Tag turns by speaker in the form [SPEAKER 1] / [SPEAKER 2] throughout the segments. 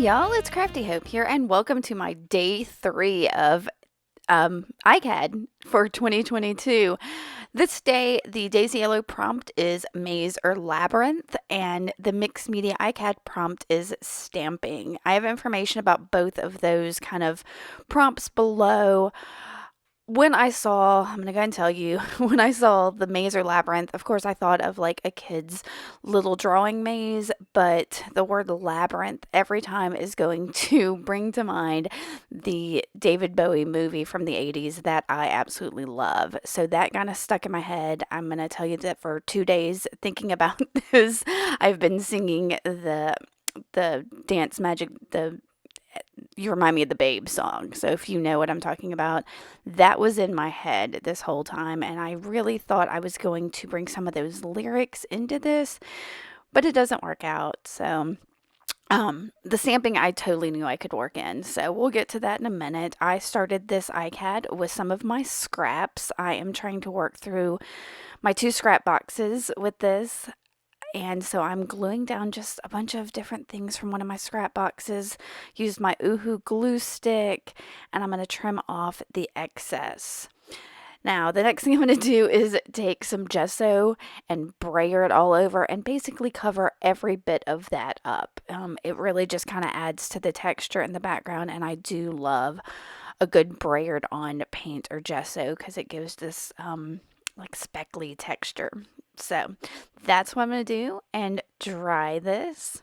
[SPEAKER 1] y'all, it's Crafty Hope here, and welcome to my day 3 of ICAD for 2022. This day, the Daisy Yellow prompt is maze or labyrinth, and the mixed media ICAD prompt is stamping. I have information about both of those kind of prompts below. I'm gonna go and tell you, when I saw the maze or labyrinth, of course, I thought of like a kid's little drawing maze, but the word labyrinth every time is going to bring to mind the David Bowie movie from the 80s that I absolutely love. So that kind of stuck in my head. I'm gonna tell you that for 2 days thinking about this, I've been singing the dance magic, the you remind me of the Babe song. So if you know what I'm talking about, that was in my head this whole time. And I really thought I was going to bring some of those lyrics into this, but it doesn't work out. So the stamping I totally knew I could work in. So we'll get to that in a minute. I started this ICAD with some of my scraps. I am trying to work through my 2 scrap boxes with this. And so I'm gluing down just a bunch of different things from one of my scrap boxes. Used my Oohoo glue stick, and I'm going to trim off the excess. Now, the next thing I'm going to do is take some gesso and brayer it all over and basically cover every bit of that up. It really just kind of adds to the texture in the background, and I do love a good brayered on paint or gesso because it gives this like speckly texture. So that's what I'm going to do and dry this.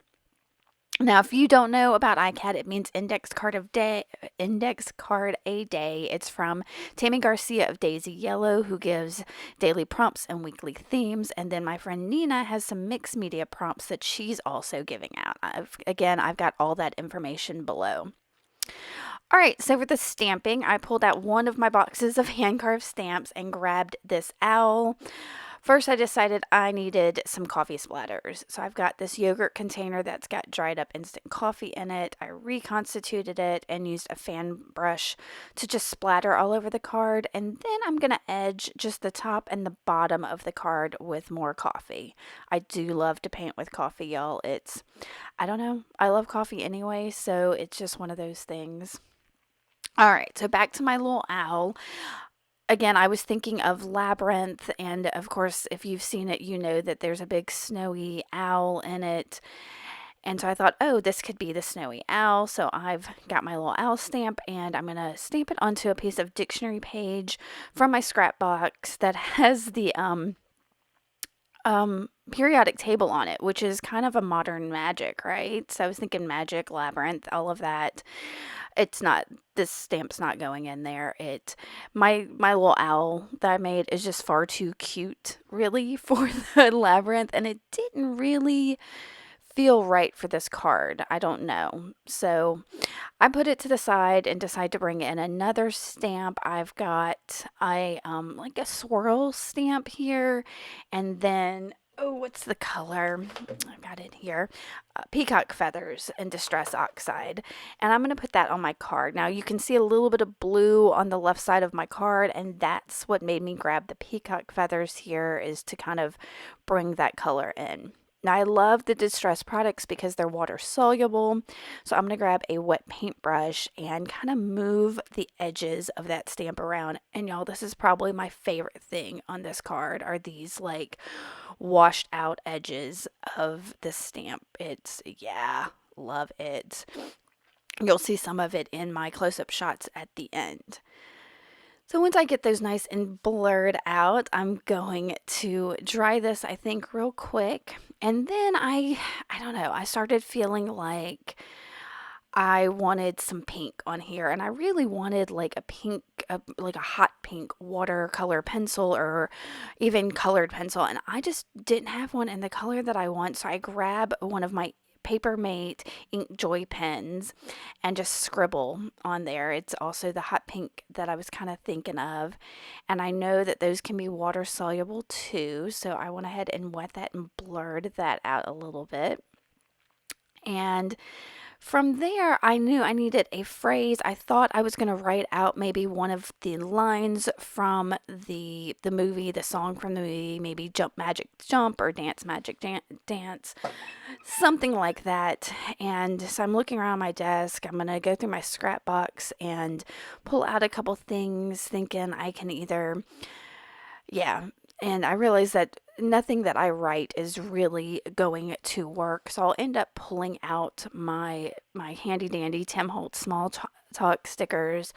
[SPEAKER 1] Now, if you don't know about ICAD, it means Index Card a Day. It's from Tammy Garcia of Daisy Yellow, who gives daily prompts and weekly themes. And then my friend Nina has some mixed media prompts that she's also giving out. I've got all that information below. All right, so for the stamping, I pulled out one of my boxes of hand-carved stamps and grabbed this owl. First, I decided I needed some coffee splatters. So I've got this yogurt container that's got dried up instant coffee in it. I reconstituted it and used a fan brush to just splatter all over the card. And then I'm going to edge just the top and the bottom of the card with more coffee. I do love to paint with coffee, y'all. I don't know, I love coffee anyway, so it's just one of those things. All right, so back to my little owl. Again, I was thinking of Labyrinth, and of course, if you've seen it, you know that there's a big snowy owl in it. And so I thought, oh, this could be the snowy owl. So I've got my little owl stamp, and I'm going to stamp it onto a piece of dictionary page from my scrap box that has the periodic table on it, which is kind of a modern magic, right? So I was thinking magic, labyrinth, all of that. This stamp's not going in there. My little owl that I made is just far too cute, really, for the labyrinth, and it didn't really feel right for this card. I don't know. So I put it to the side and decide to bring in another stamp. I've got like a swirl stamp here, and then what's the color? I've got it here. Peacock feathers and distress oxide. And I'm going to put that on my card. Now you can see a little bit of blue on the left side of my card, and that's what made me grab the peacock feathers here, is to kind of bring that color in. Now, I love the distress products because they're water soluble. So I'm going to grab a wet paintbrush and kind of move the edges of that stamp around. And y'all, this is probably my favorite thing on this card, are these like washed out edges of the stamp. Love it. You'll see some of it in my close-up shots at the end. So once I get those nice and blurred out, I'm going to dry this, I think, real quick. And then I don't know, I started feeling like I wanted some pink on here, and I really wanted like a pink, like a hot pink watercolor pencil or even colored pencil, and I just didn't have one in the color that I want. So I grab one of my Papermate Ink Joy pens and just scribble on there. It's also the hot pink that I was kind of thinking of, and I know that those can be water soluble too, so I went ahead and wet that and blurred that out a little bit. And From there, I knew I needed a phrase. I thought I was going to write out maybe one of the lines from the movie, the song from the movie, maybe jump magic jump or dance magic dance, something like that. And so I'm looking around my desk. I'm going to go through my scrap box and pull out a couple things, thinking I can either, yeah. And I realize that nothing that I write is really going to work. So I'll end up pulling out my handy dandy Tim Holtz talk stickers.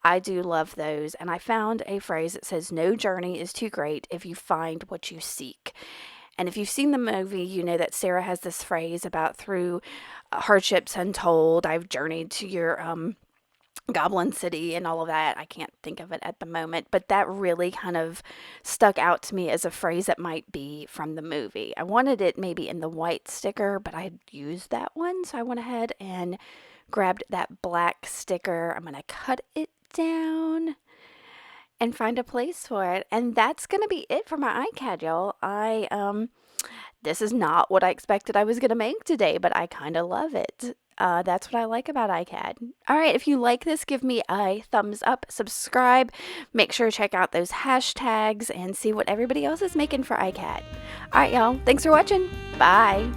[SPEAKER 1] I do love those. And I found a phrase that says, "No journey is too great if you find what you seek." And if you've seen the movie, you know that Sarah has this phrase about through hardships untold, I've journeyed to your Goblin City and all of that. I can't think of it at the moment, but that really kind of stuck out to me as a phrase that might be from the movie. I wanted it maybe in the white sticker, but I had used that one, so I went ahead and grabbed that black sticker. I'm going to cut it down and find a place for it. And that's going to be it for my iCAD, y'all. This is not what I expected I was going to make today, but I kind of love it. That's what I like about iCAD. All right, if you like this, give me a thumbs up, subscribe, make sure to check out those hashtags and see what everybody else is making for iCAD. All right, y'all, thanks for watching. Bye.